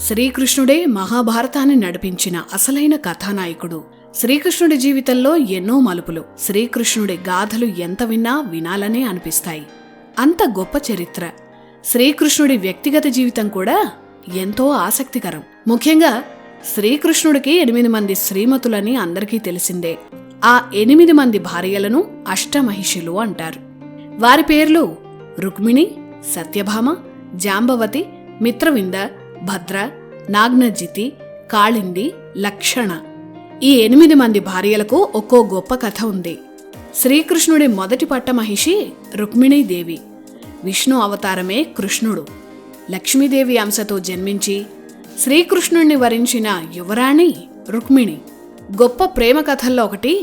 శ్రీకృష్ణుడే మహాభారతాన్ని నడిపించిన అసలైన కథానాయకుడు. శ్రీకృష్ణుడి జీవితంలో ఎన్నో మలుపులు. శ్రీకృష్ణుడి గాథలు ఎంత విన్నా వినాలనే అనిపిస్తాయి. అంత గొప్ప చరిత్ర. శ్రీకృష్ణుడి వ్యక్తిగత జీవితం కూడా ఎంతో ఆసక్తికరం. ముఖ్యంగా శ్రీకృష్ణుడికి 8 మంది శ్రీమతులని అందరికీ తెలిసిందే. ఆ 8 మంది భార్యలను అష్టమహిషులు అంటారు. వారి పేర్లు రుక్మిణి, సత్యభామ, జాంబవతి, మిత్రవింద, భద్ర, నాగ్నజితి, కాళింది, లక్షణ. ఈ 8 మంది భార్యలకు ఒక్కో గొప్ప కథ ఉంది. శ్రీకృష్ణుడి మొదటి పట్టమహిషి రుక్మిణీదేవి. విష్ణు అవతారమే కృష్ణుడు. లక్ష్మీదేవి అంశతో జన్మించి శ్రీకృష్ణుణ్ణి వరించిన యువరాణి రుక్మిణి. గొప్ప ప్రేమ కథల్లో ఒకటి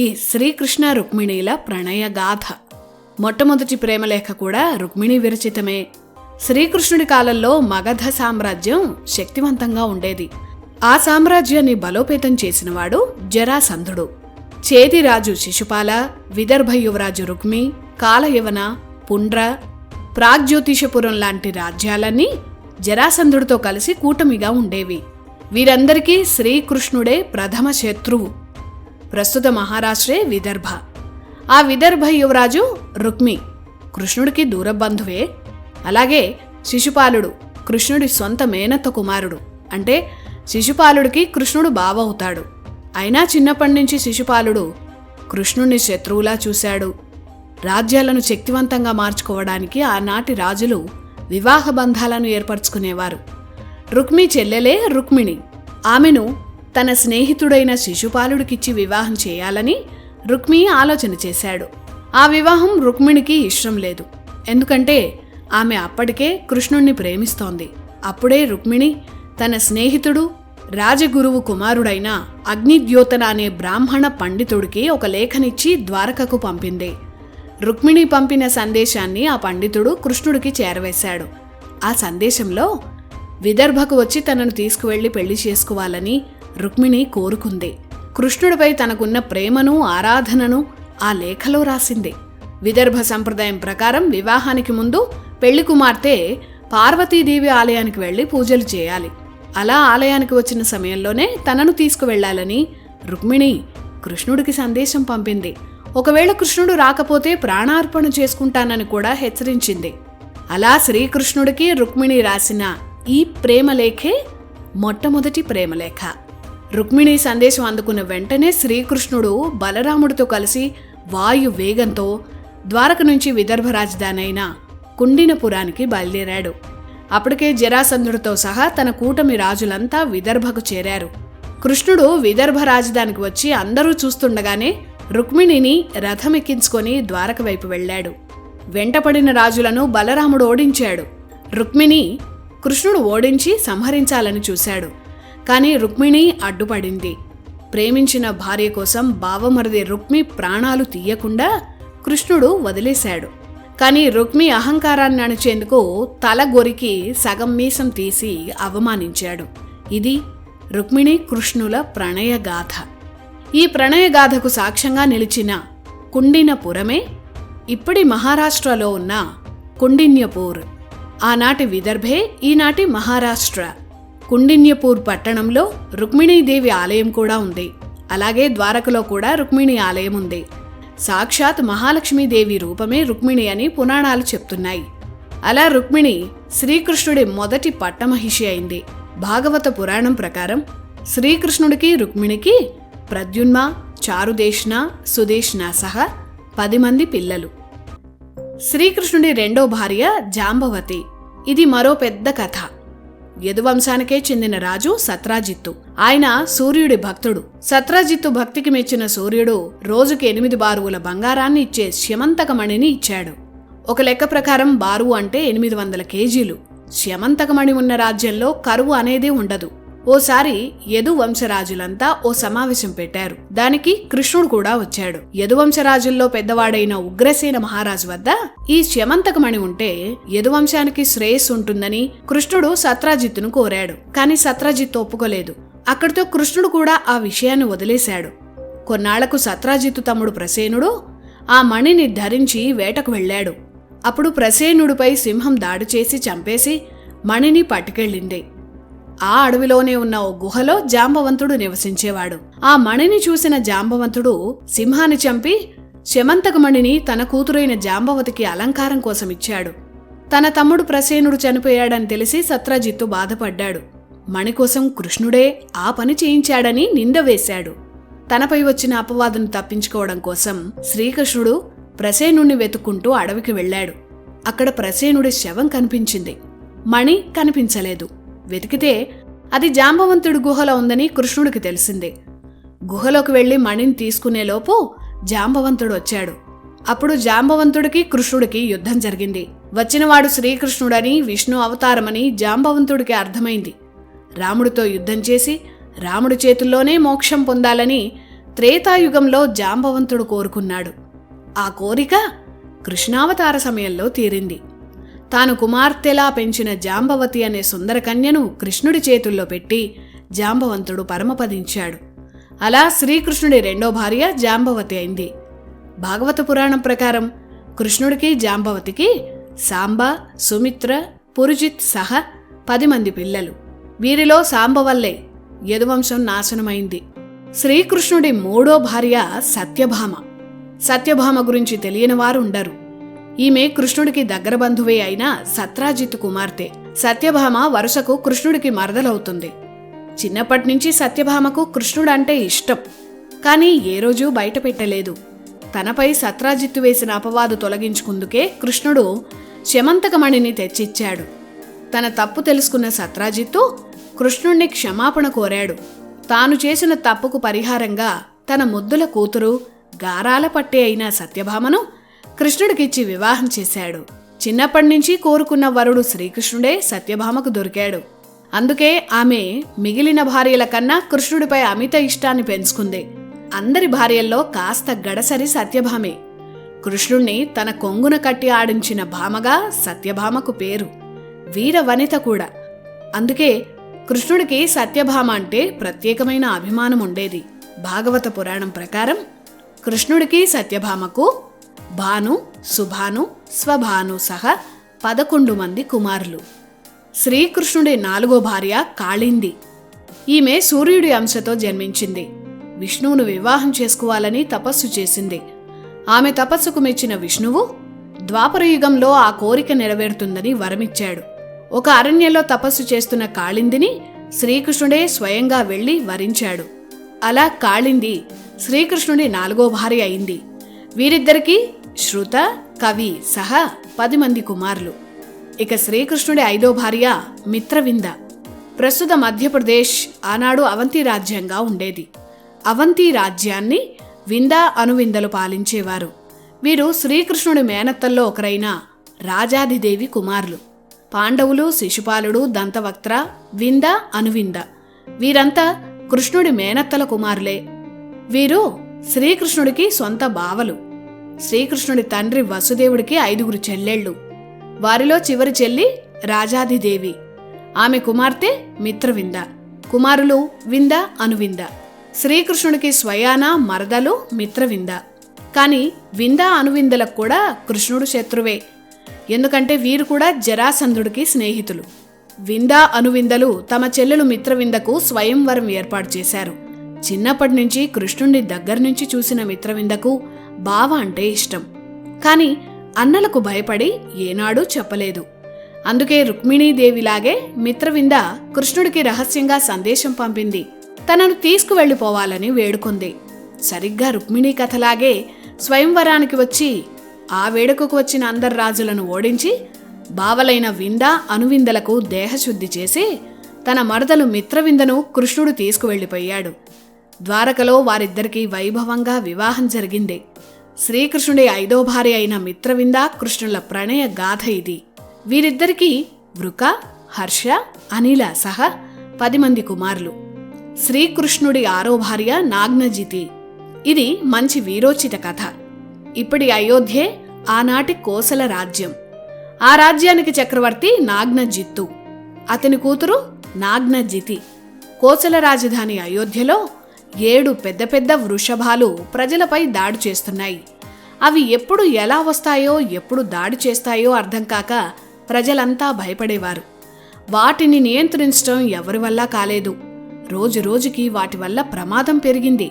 ఈ శ్రీకృష్ణ రుక్మిణీల ప్రణయగాథ. మొట్టమొదటి ప్రేమలేఖ కూడా రుక్మిణి విరచితమే. శ్రీకృష్ణుడి కాలంలో మగధ సామ్రాజ్యం శక్తివంతంగా ఉండేది. ఆ సామ్రాజ్యాన్ని బలోపేతం చేసినవాడు జరాసంధుడు. చేదిరాజు శిశుపాల, విదర్భ యువరాజు రుక్మి, కాలయవన, పుండ్ర, ప్రాగ్జ్యోతిషపురం లాంటి రాజ్యాలన్నీ జరాసంధుడితో కలిసి కూటమిగా ఉండేవి. వీరందరికీ శ్రీకృష్ణుడే ప్రథమ శత్రువు. ప్రస్తుత మహారాష్ట్రే విదర్భ. ఆ విదర్భ యువరాజు రుక్మి కృష్ణుడికి దూరబంధువే. అలాగే శిశుపాలుడు కృష్ణుడి సొంత మేనత్త కుమారుడు. అంటే శిశుపాలుడికి కృష్ణుడు బావ అవుతాడు. అయినా చిన్నప్పటి నుంచి శిశుపాలుడు కృష్ణుణ్ణి శత్రువులా చూశాడు. రాజ్యాలను శక్తివంతంగా మార్చుకోవడానికి ఆనాటి రాజులు వివాహ బంధాలను ఏర్పరచుకునేవారు. రుక్మి చెల్లెలే రుక్మిణి. ఆమెను తన స్నేహితుడైన శిశుపాలుడికిచ్చి వివాహం చేయాలని రుక్మి ఆలోచన చేశాడు. ఆ వివాహం రుక్మిణికి ఇష్టం లేదు. ఎందుకంటే ఆమె అప్పటికే కృష్ణుణ్ణి ప్రేమిస్తోంది. అప్పుడే రుక్మిణి తన స్నేహితుడు రాజగురువు కుమారుడైన అగ్నిద్యోతన అనే బ్రాహ్మణ పండితుడికి ఒక లేఖనిచ్చి ద్వారకకు పంపింది. రుక్మిణి పంపిన సందేశాన్ని ఆ పండితుడు కృష్ణుడికి చేరవేశాడు. ఆ సందేశంలో విదర్భకు వచ్చి తనను తీసుకువెళ్లి పెళ్లి చేసుకోవాలని రుక్మిణి కోరుకుంది. కృష్ణుడిపై తనకున్న ప్రేమను, ఆరాధనను ఆ లేఖలో రాసింది. విదర్భ సంప్రదాయం ప్రకారం వివాహానికి ముందు పెళ్లి కుమార్తె పార్వతీదేవి ఆలయానికి వెళ్లి పూజలు చేయాలి. అలా ఆలయానికి వచ్చిన సమయంలోనే తనను తీసుకువెళ్లాలని రుక్మిణి కృష్ణుడికి సందేశం పంపింది. ఒకవేళ కృష్ణుడు రాకపోతే ప్రాణార్పణ చేసుకుంటానని కూడా హెచ్చరించింది. అలా శ్రీకృష్ణుడికి రుక్మిణి రాసిన ఈ ప్రేమలేఖే మొట్టమొదటి ప్రేమలేఖ. రుక్మిణి సందేశం అందుకున్న వెంటనే శ్రీకృష్ణుడు బలరాముడితో కలిసి వాయు వేగంతో ద్వారక నుంచి విదర్భ రాజధాని అయిన కుండినపురానికి బయలుదేరాడు. అప్పటికే జరాసంధుడితో సహా తన కూటమి రాజులంతా విదర్భకు చేరారు. కృష్ణుడు విదర్భ రాజధానికి వచ్చి అందరూ చూస్తుండగానే రుక్మిణిని రథమెక్కించుకొని ద్వారక వైపు వెళ్లాడు. వెంటపడిన రాజులను బలరాముడు ఓడించాడు. రుక్మిణి కృష్ణుడు ఓడించి సంహరించాలని చూశాడు. కాని రుక్మిణి అడ్డుపడింది. ప్రేమించిన భార్య కోసం బావమరిది రుక్మి ప్రాణాలు తీయకుండా కృష్ణుడు వదిలేశాడు. కాని రుక్మి అహంకారాన్ని అణిచేందుకు తల గొరికి సగం మీసం తీసి అవమానించాడు. ఇది రుక్మిణి కృష్ణుల ప్రణయగాథ. ఈ ప్రణయగాథకు సాక్ష్యంగా నిలిచిన కుండినపురమే ఇప్పటి మహారాష్ట్రలో ఉన్న కుండిన్యపూర్. ఆనాటి విదర్భే ఈనాటి మహారాష్ట్ర. కుండిన్యపూర్ పట్టణంలో రుక్మిణీదేవి ఆలయం కూడా ఉంది. అలాగే ద్వారకలో కూడా రుక్మిణి ఆలయం ఉంది. సాక్షాత్ మహాలక్ష్మీదేవి రూపమే రుక్మిణి అని పురాణాలు చెప్తున్నాయి. అలా రుక్మిణి శ్రీకృష్ణుడి మొదటి పట్టమహిషి అయింది. భాగవత పురాణం ప్రకారం శ్రీకృష్ణుడికి రుక్మిణికి ప్రద్యుమ్న, చారుదేష్ణ, సుదేష్ణ సహా 10 మంది పిల్లలు. శ్రీకృష్ణుడి రెండో భార్య జాంబవతి. ఇది మరో పెద్ద కథ. యదువంశానికే చెందిన రాజు సత్రాజిత్తు. ఆయన సూర్యుడి భక్తుడు. సత్రాజిత్తు భక్తికి మెచ్చిన సూర్యుడు రోజుకి 8 బారువుల బంగారాన్ని ఇచ్చే శ్యమంతకమణిని ఇచ్చాడు. ఒక లెక్క ప్రకారం బారువు అంటే 800 కేజీలు. శ్యమంతకమణి ఉన్న రాజ్యంలో కరువు అనేదే ఉండదు. ఓసారి యదువంశరాజులంతా ఓ సమావేశం పెట్టారు. దానికి కృష్ణుడు కూడా వచ్చాడు. యదువంశరాజుల్లో పెద్దవాడైన ఉగ్రసేన మహారాజు వద్ద ఈ శ్యమంతకమణి ఉంటే యదువంశానికి శ్రేయస్సు ఉంటుందని కృష్ణుడు సత్రాజిత్తును కోరాడు. కాని సత్రాజిత్తు ఒప్పుకోలేదు. అక్కడితో కృష్ణుడు కూడా ఆ విషయాన్ని వదిలేశాడు. కొన్నాళ్లకు సత్రాజిత్తు తమ్ముడు ప్రసేనుడు ఆ మణిని ధరించి వేటకు వెళ్లాడు. అప్పుడు ప్రసేనుడిపై సింహం దాడి చేసి చంపేసి మణిని పట్టుకెళ్ళింది. ఆ అడవిలోనే ఉన్న ఓ గుహలో జాంబవంతుడు నివసించేవాడు. ఆ మణిని చూసిన జాంబవంతుడు సింహాన్ని చంపి శమంతకమణిని తన కూతురైన జాంబవతికి అలంకారం కోసమిచ్చాడు. తన తమ్ముడు ప్రసేనుడు చనిపోయాడని తెలిసి సత్రజిత్తు బాధపడ్డాడు. మణి కోసం కృష్ణుడే ఆ పని చేయించాడని నింద వేశాడు. తనపై వచ్చిన అపవాదును తప్పించుకోవడం కోసం శ్రీకృష్ణుడు ప్రసేనుణ్ణి వెతుక్కుంటూ అడవికి వెళ్లాడు. అక్కడ ప్రసేనుడి శవం కనిపించింది. మణి కనిపించలేదు. వెతికితే అది జాంబవంతుడి గుహలో ఉందని కృష్ణుడికి తెలిసింది. గుహలోకి వెళ్లి మణిని తీసుకునేలోపు జాంబవంతుడు వచ్చాడు. అప్పుడు జాంబవంతుడికి కృష్ణుడికి యుద్ధం జరిగింది. వచ్చినవాడు శ్రీకృష్ణుడని, విష్ణు అవతారమని జాంబవంతుడికి అర్థమైంది. రాముడితో యుద్ధం చేసి రాముడి చేతుల్లోనే మోక్షం పొందాలని త్రేతాయుగంలో జాంబవంతుడు కోరుకున్నాడు. ఆ కోరిక కృష్ణావతార సమయంలో తీరింది. తాను కుమార్తెలా పెంచిన జాంబవతి అనే సుందరకన్యను కృష్ణుడి చేతుల్లో పెట్టి జాంబవంతుడు పరమపదించాడు. అలా శ్రీకృష్ణుడి రెండో భార్య జాంబవతి అయింది. భాగవత పురాణం ప్రకారం కృష్ణుడికి జాంబవతికి సాంబ, సుమిత్ర, పురుజిత్ సహా 10 మంది పిల్లలు. వీరిలో సాంబ వల్లే యదువంశం నాశనమైంది. శ్రీకృష్ణుడి మూడో భార్య సత్యభామ. సత్యభామ గురించి తెలియని వారు ఉండరు. ఈమె కృష్ణుడికి దగ్గర బంధువే అయిన సత్రాజిత్ కుమార్తె. సత్యభామ వరుసకు కృష్ణుడికి మరదలవుతుంది. చిన్నప్పటినుంచి సత్యభామకు కృష్ణుడంటే ఇష్టం. కానీ ఏ రోజూ బయట పెట్టలేదు. తనపై సత్రాజిత్తు వేసిన అపవాదు తొలగించుకుందుకే కృష్ణుడు శమంతకమణిని తెచ్చిచ్చాడు. తన తప్పు తెలుసుకున్న సత్రాజిత్తు కృష్ణుణ్ణి క్షమాపణ కోరాడు. తాను చేసిన తప్పుకు పరిహారంగా తన ముద్దుల కూతురు గారాల పట్టే అయిన సత్యభామను కృష్ణుడికిచ్చి వివాహం చేశాడు. చిన్నప్పటినుంచి కోరుకున్న వరుడు శ్రీకృష్ణుడే సత్యభామకు దొరికాడు. అందుకే ఆమె మిగిలిన భార్యల కన్నా కృష్ణుడిపై అమిత ఇష్టాన్ని పెంచుకుంది. అందరి భార్యల్లో కాస్త గడసరి సత్యభామే. కృష్ణుణ్ణి తన కొంగున కట్టి ఆడించిన భామగా సత్యభామకు పేరు. వీర వనిత కూడా. అందుకే కృష్ణుడికి సత్యభామ అంటే ప్రత్యేకమైన అభిమానం ఉండేది. భాగవత పురాణం ప్రకారం కృష్ణుడికి సత్యభామకు భాను, సుభాను, స్వభాను సహా 11 మంది కుమారులు. శ్రీకృష్ణుడి 4వ భార్య కాళింది. ఈమె సూర్యుడి అంశతో జన్మించింది. విష్ణువును వివాహం చేసుకోవాలని తపస్సు చేసింది. ఆమె తపస్సుకు మెచ్చిన విష్ణువు ద్వాపరయుగంలో ఆ కోరిక నెరవేరుతుందని వరమిచ్చాడు. ఒక అరణ్యంలో తపస్సు చేస్తున్న కాళిందిని శ్రీకృష్ణుడే స్వయంగా వెళ్లి వరించాడు. అలా కాళింది శ్రీకృష్ణుడి 4వ భార్య అయింది. వీరిద్దరికీ శృత, కవి సహా 10 మంది కుమారులు. ఇక శ్రీకృష్ణుడి 5వ భార్య మిత్రవింద. ప్రస్తుత మధ్యప్రదేశ్ ఆనాడు అవంతి రాజ్యంగా ఉండేది. అవంతి రాజ్యాన్ని వింద, అనువిందలు పాలించేవారు. వీరు శ్రీకృష్ణుడి మేనత్తల్లో ఒకరైన రాజాదిదేవి కుమారులు. పాండవులు, శిశుపాలుడు, దంతవక్త్ర, వింద, అనువింద వీరంతా కృష్ణుడి మేనత్తల కుమారులే. వీరు శ్రీకృష్ణుడికి సొంత బావలు. శ్రీకృష్ణుడి తండ్రి వసుదేవుడికి 5గురు చెల్లెళ్ళు. వారిలో చివరి చెల్లి రాజాదిదేవి. ఆమె కుమార్తె మిత్రవింద. కుమారులు వింద, అనువింద. శ్రీకృష్ణుడికి స్వయాన మరదలు మిత్రవింద. కాని వింద, అనువిందలకు కూడా కృష్ణుడు శత్రువే. ఎందుకంటే వీరు కూడా జరాసంధుడికి స్నేహితులు. వింద, అనువిందలు తమ చెల్లెలు మిత్రవిందకు స్వయంవరం ఏర్పాటు చేశారు. చిన్నప్పటి నుంచి కృష్ణుణ్ణి దగ్గర నుంచి చూసిన మిత్రవిందకు బావ అంటే ఇష్టం. కాని అన్నలకు భయపడి ఏనాడూ చెప్పలేదు. అందుకే రుక్మిణీదేవిలాగే మిత్రవింద కృష్ణుడికి రహస్యంగా సందేశం పంపింది. తనను తీసుకువెళ్లిపోవాలని వేడుకుంది. సరిగ్గా రుక్మిణీ కథలాగే స్వయంవరానికి వచ్చి ఆ వేడుకకు వచ్చిన అందరు రాజులను ఓడించి బావలైన వింద, అనువిందలకు దేహశుద్ధి చేసి తన మరదలు మిత్రవిందను కృష్ణుడు తీసుకువెళ్లిపోయాడు. ద్వారకలో వారిద్దరికీ వైభవంగా వివాహం జరిగింది. శ్రీకృష్ణుడి 5వ భార్య అయిన మిత్రవింద, కృష్ణుల ప్రణయ గాథ ఇది. వీరిద్దరికీ వృక, హర్ష, అనిల సహా 10 మంది కుమారులు. శ్రీకృష్ణుడి 6వ భార్య నాగ్నజితి. ఇది మంచి వీరోచిత కథ. ఇప్పటి అయోధ్యే ఆనాటి కోసల రాజ్యం. ఆ రాజ్యానికి చక్రవర్తి నాగ్నజిత్తు. అతని కూతురు నాగ్నజితి. కోసల రాజధాని అయోధ్యలో 7 పెద్ద పెద్ద వృషభాలు ప్రజలపై దాడి చేస్తున్నాయి. అవి ఎప్పుడు ఎలా వస్తాయో, ఎప్పుడు దాడి చేస్తాయో అర్థం కాక ప్రజలంతా భయపడేవారు. వాటిని నియంత్రించడం ఎవరి వల్ల కాలేదు. రోజురోజుకి వాటి వల్ల ప్రమాదం పెరిగింది.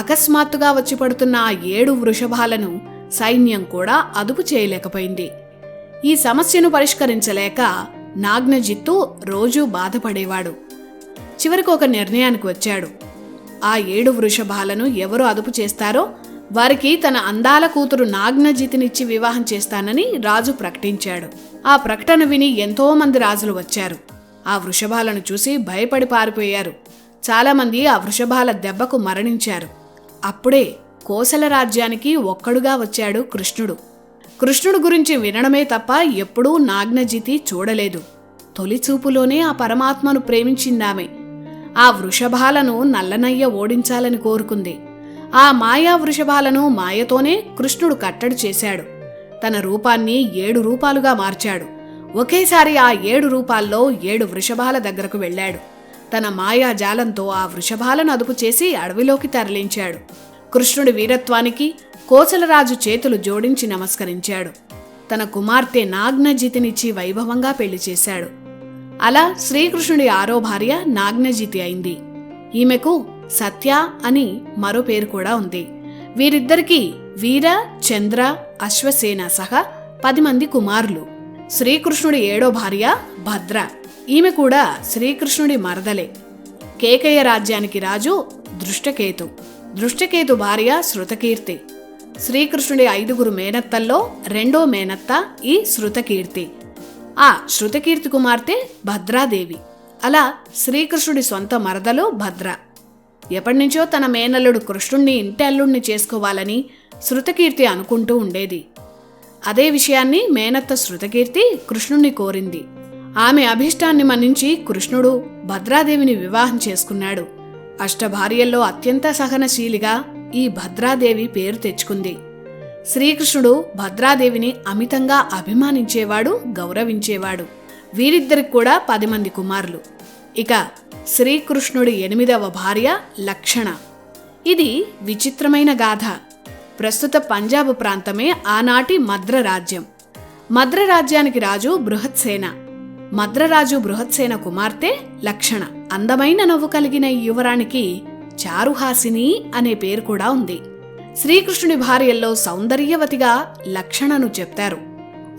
అకస్మాత్తుగా వచ్చి పడుతున్న ఆ 7 వృషభాలను సైన్యం కూడా అదుపు చేయలేకపోయింది. ఈ సమస్యను పరిష్కరించలేక నాగ్నజిత్తు రోజూ బాధపడేవాడు. చివరికి ఒక నిర్ణయానికి వచ్చాడు. ఆ 7 వృషభాలను ఎవరు అదుపు చేస్తారో వారికి తన అందాల కూతురు నాగ్నజితినిచ్చి వివాహం చేస్తానని రాజు ప్రకటించాడు. ఆ ప్రకటన విని ఎంతోమంది రాజులు వచ్చారు. ఆ వృషభాలను చూసి భయపడి పారిపోయారు. చాలామంది ఆ వృషభాల దెబ్బకు మరణించారు. అప్పుడే కోసల రాజ్యానికి ఒక్కడుగా వచ్చాడు కృష్ణుడు. కృష్ణుడు గురించి వినడమే తప్ప ఎప్పుడూ నాగ్నజితి చూడలేదు. తొలిచూపులోనే ఆ పరమాత్మను ప్రేమించిందామె. ఆ వృషభాలను నల్లనయ్య ఓడించాలని కోరుకుంది. ఆ మాయా వృషభాలను మాయతోనే కృష్ణుడు కట్టడి చేశాడు. తన రూపాన్ని 7 రూపాలుగా మార్చాడు. ఒకేసారి ఆ 7 రూపాల్లో 7 వృషభాల దగ్గరకు వెళ్ళాడు. తన మాయాజాలంతో ఆ వృషభాలను అదుపు చేసి అడవిలోకి తరలించాడు. కృష్ణుడి వీరత్వానికి కోసలరాజు చేతులు జోడించి నమస్కరించాడు. తన కుమార్తె నాగ్నజితినిచ్చి వైభవంగా పెళ్లి చేశాడు. అలా శ్రీకృష్ణుడి 6వ భార్య నాగ్నజితి అయింది. ఈమెకు సత్య అని మరో పేరు కూడా ఉంది. వీరిద్దరికీ వీర, చంద్ర, అశ్వసేన సహా 10 మంది కుమారులు. శ్రీకృష్ణుడి 7వ భార్య భద్ర. ఈమె కూడా శ్రీకృష్ణుడి మరదలే. కేకయ రాజ్యానికి రాజు దృష్టకేతు. దృష్టకేతు భార్య శృతకీర్తి. శ్రీకృష్ణుడి 5గురు మేనత్తల్లో 2వ మేనత్త ఈ శృతకీర్తి. ఆ శృతకీర్తి కుమార్తె భద్రాదేవి. అలా శ్రీకృష్ణుడి సొంత మరదలు భద్ర. ఎప్పటినుంచో తన మేనల్లుడు కృష్ణుణ్ణి ఇంటి అల్లుణ్ణి చేసుకోవాలని శృతకీర్తి అనుకుంటూ ఉండేది. అదే విషయాన్ని మేనత్త శృతకీర్తి కృష్ణుణ్ణి కోరింది. ఆమె అభీష్టాన్ని మన్నించి కృష్ణుడు భద్రాదేవిని వివాహం చేసుకున్నాడు. అష్టభార్యల్లో అత్యంత సహనశీలిగా ఈ భద్రాదేవి పేరు తెచ్చుకుంది. శ్రీకృష్ణుడు భద్రాదేవిని అమితంగా అభిమానించేవాడు, గౌరవించేవాడు. వీరిద్దరికి కూడా 10 మంది కుమారులు. ఇక శ్రీకృష్ణుడి 8వ భార్య లక్షణ. ఇది విచిత్రమైన గాథ. ప్రస్తుత పంజాబ్ ప్రాంతమే ఆనాటి మద్ర రాజ్యం. మద్ర రాజ్యానికి రాజు బృహత్సేన. మద్రరాజు బృహత్సేన కుమార్తె లక్షణ. అందమైన నవ్వు కలిగిన ఈ యువరానికి చారుహాసిని అనే పేరు కూడా ఉంది. శ్రీకృష్ణుడి భార్యల్లో సౌందర్యవతిగా లక్షణను చెప్తారు.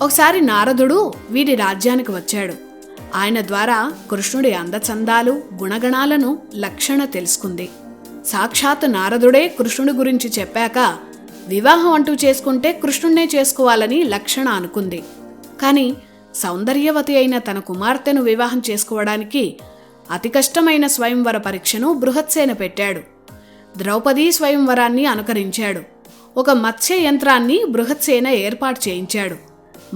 ఒకసారి నారదుడు వీరి రాజ్యానికి వచ్చాడు. ఆయన ద్వారా కృష్ణుడి అందచందాలు, గుణగణాలను లక్షణ తెలుసుకుంది. సాక్షాత్ నారదుడే కృష్ణుడి గురించి చెప్పాక వివాహం అంటూ చేసుకుంటే కృష్ణుడినే చేసుకోవాలని లక్షణ అనుకుంది. కాని సౌందర్యవతి అయిన తన కుమార్తెను వివాహం చేసుకోవడానికి అతి కష్టమైన స్వయంవర పరీక్షను బృహత్సేన పెట్టాడు. ద్రౌపదీ స్వయంవరాన్ని అనుకరించాడు. ఒక మత్స్య యంత్రాన్ని బృహత్సేన ఏర్పాటు చేయించాడు.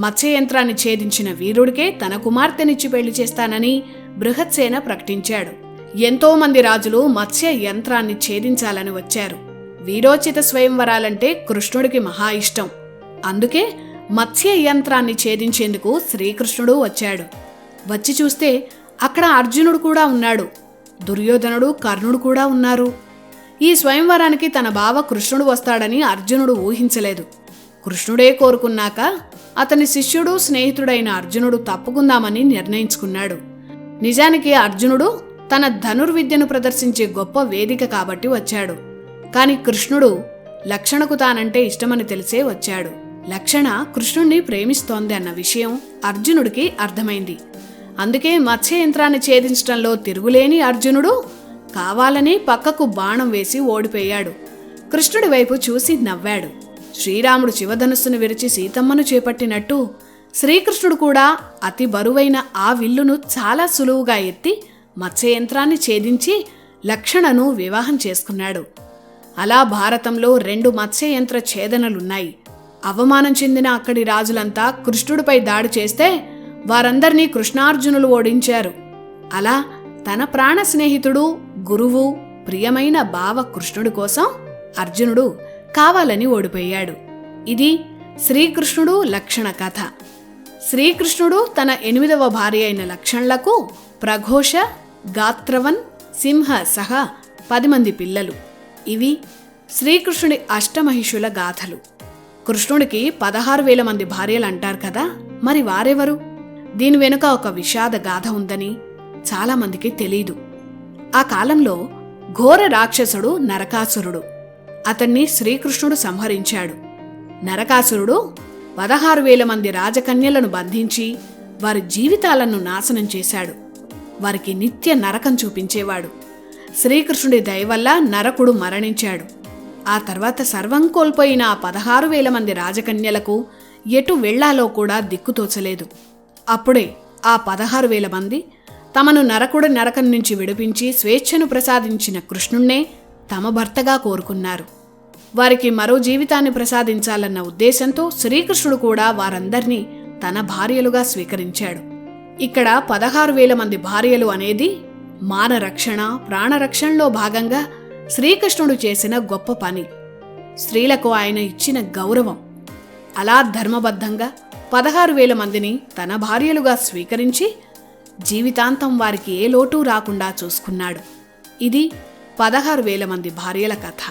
మత్స్య యంత్రాన్ని ఛేదించిన వీరుడికే తన కుమార్తెనిచ్చి పెళ్లి చేస్తానని బృహత్సేన ప్రకటించాడు. ఎంతో మంది రాజులు మత్స్య యంత్రాన్ని ఛేదించాలని వచ్చారు. వీరోచిత స్వయంవరాలంటే కృష్ణుడికి మహా ఇష్టం. అందుకే మత్స్య యంత్రాన్ని ఛేదించేందుకు శ్రీకృష్ణుడు వచ్చాడు. వచ్చి చూస్తే అక్కడ అర్జునుడు కూడా ఉన్నాడు. దుర్యోధనుడు, కర్ణుడు కూడా ఉన్నారు. ఈ స్వయంవరానికి తన బావ కృష్ణుడు వస్తాడని అర్జునుడు ఊహించలేదు. కృష్ణుడే కోరుకున్నాక అతని శిష్యుడు, స్నేహితుడైన అర్జునుడు తప్పుకుందామని నిర్ణయించుకున్నాడు. నిజానికి అర్జునుడు తన ధనుర్విద్యను ప్రదర్శించే గొప్ప వేదిక కాబట్టి వచ్చాడు. కాని కృష్ణుడు లక్షణకు తానంటే ఇష్టమని తెలిసే వచ్చాడు. లక్షణ కృష్ణుణ్ణి ప్రేమిస్తోంది అన్న విషయం అర్జునుడికి అర్థమైంది. అందుకే మత్స్య యంత్రాన్ని ఛేదించడంలో తిరుగులేని అర్జునుడు కావాలని పక్కకు బాణం వేసి ఓడిపోయాడు. కృష్ణుడి వైపు చూసి నవ్వాడు. శ్రీరాముడు శివధనుస్సును విరిచి సీతమ్మను చేపట్టినట్టు శ్రీకృష్ణుడు కూడా అతి బరువైన ఆ విల్లును చాలా సులువుగా ఎత్తి మత్స్య యంత్రాన్ని ఛేదించి లక్షణను వివాహం చేసుకున్నాడు. అలా భారతంలో 2 మత్స్య యంత్ర ఛేదనలున్నాయి. అవమానం చెందిన అక్కడి రాజులంతా కృష్ణుడిపై దాడి చేస్తే వారందర్నీ కృష్ణార్జునులు ఓడించారు. అలా తన ప్రాణ స్నేహితుడు, గురువు, ప్రియమైన బావ కృష్ణుడి కోసం అర్జునుడు కావాలని ఓడిపోయాడు. ఇది శ్రీకృష్ణుడు లక్షణ కథ. శ్రీకృష్ణుడు తన 8వ భార్య అయిన లక్షణలకు ప్రఘోష, గాత్రవన్, సింహ సహా 10 మంది పిల్లలు. ఇవి శ్రీకృష్ణుడి అష్టమహిషుల గాథలు. కృష్ణుడికి 16,000 మంది భార్యలు అంటారు కదా, మరి వారెవరు? దీని వెనుక ఒక విషాద గాథ ఉందని చాలామందికి తెలీదు. ఆ కాలంలో ఘోర రాక్షసుడు నరకాసురుడు. అతన్ని శ్రీకృష్ణుడు సంహరించాడు. నరకాసురుడు 16,000 మంది రాజకన్యలను బంధించి వారి జీవితాలను నాశనం చేశాడు. వారికి నిత్య నరకం చూపించేవాడు. శ్రీకృష్ణుడి దయ వల్ల నరకుడు మరణించాడు. ఆ తర్వాత సర్వం కోల్పోయిన ఆ 16,000 మంది రాజకన్యలకు ఎటు వెళ్లాలో కూడా దిక్కుతోచలేదు. అప్పుడే ఆ 16,000 మంది తమను నరకుడి నరకం నుంచి విడిపించి స్వేచ్ఛను ప్రసాదించిన కృష్ణుణ్ణే తమ భర్తగా కోరుకున్నారు. వారికి మరో జీవితాన్ని ప్రసాదించాలన్న ఉద్దేశంతో శ్రీకృష్ణుడు కూడా వారందర్నీ తన భార్యలుగా స్వీకరించాడు. ఇక్కడ 16,000 మంది భార్యలు అనేది మానరక్షణ, ప్రాణరక్షణలో భాగంగా శ్రీకృష్ణుడు చేసిన గొప్ప పని. స్త్రీలకు ఆయన ఇచ్చిన గౌరవం. అలా ధర్మబద్ధంగా 16,000 మందిని తన భార్యలుగా స్వీకరించి జీవితాంతం వారికి ఏ లోటు రాకుండా చూసుకున్నాడు. ఇది 16,000 మంది భార్యల కథ.